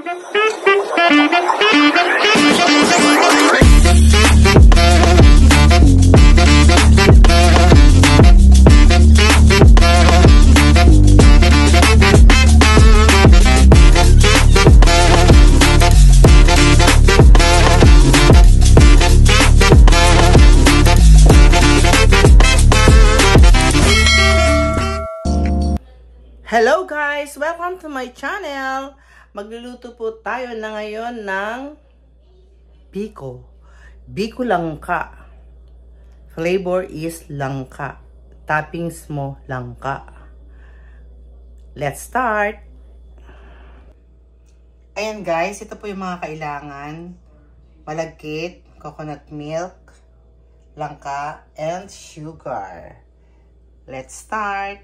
Hello guys! Welcome to my channel! Magluluto po tayo na ngayon ng biko. Biko langka. Flavor is langka. Toppings mo langka. Let's start! Ayan guys, ito po yung mga kailangan. Malagkit, coconut milk, langka, and sugar. Let's start!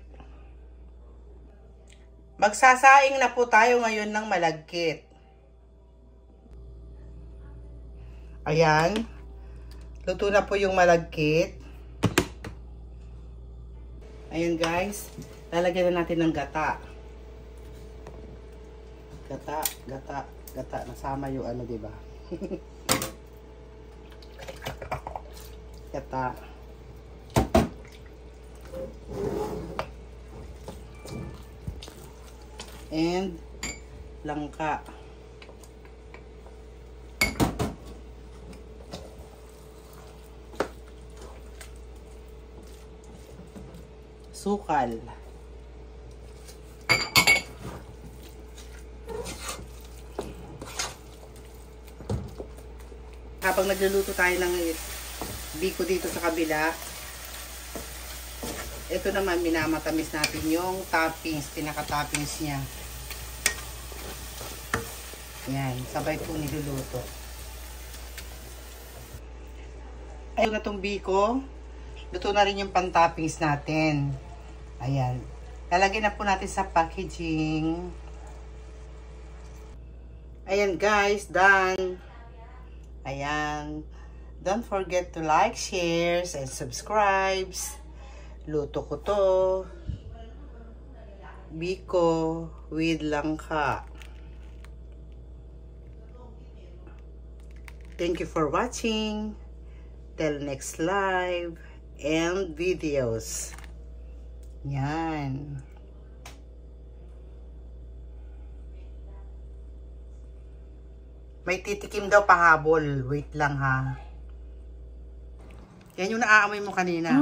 Magsasaing na po tayo ngayon ng malagkit. Ayan. Luto na po yung malagkit. Ayan guys. Lalagyan na natin ng gata. Gata. Nasama yung ano, diba? Gata. And langka. Sukal. Habang nagluluto tayo ng biko dito sa kabila, ito naman minamatamis natin yung toppings, pinaka-toppings niya. Yan, sabay po niluluto. Ayun na tong biko. Luto na rin yung pan-toppings natin. Ayan. Lalagyan na po natin sa packaging. Ayan guys, done. Ayan. Don't forget to like, share, and subscribe. Luto ko to. Biko with langka. Thank you for watching. Till next live and videos. Yan. May titikim daw pahabol. Wait lang ha. Yan yung naaamoy mo kanina.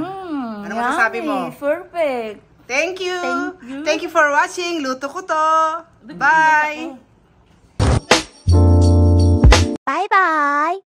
Ano masasabi mo? Perfect. Thank you. Thank you for watching. Luto ko to. Bye. Bye-bye.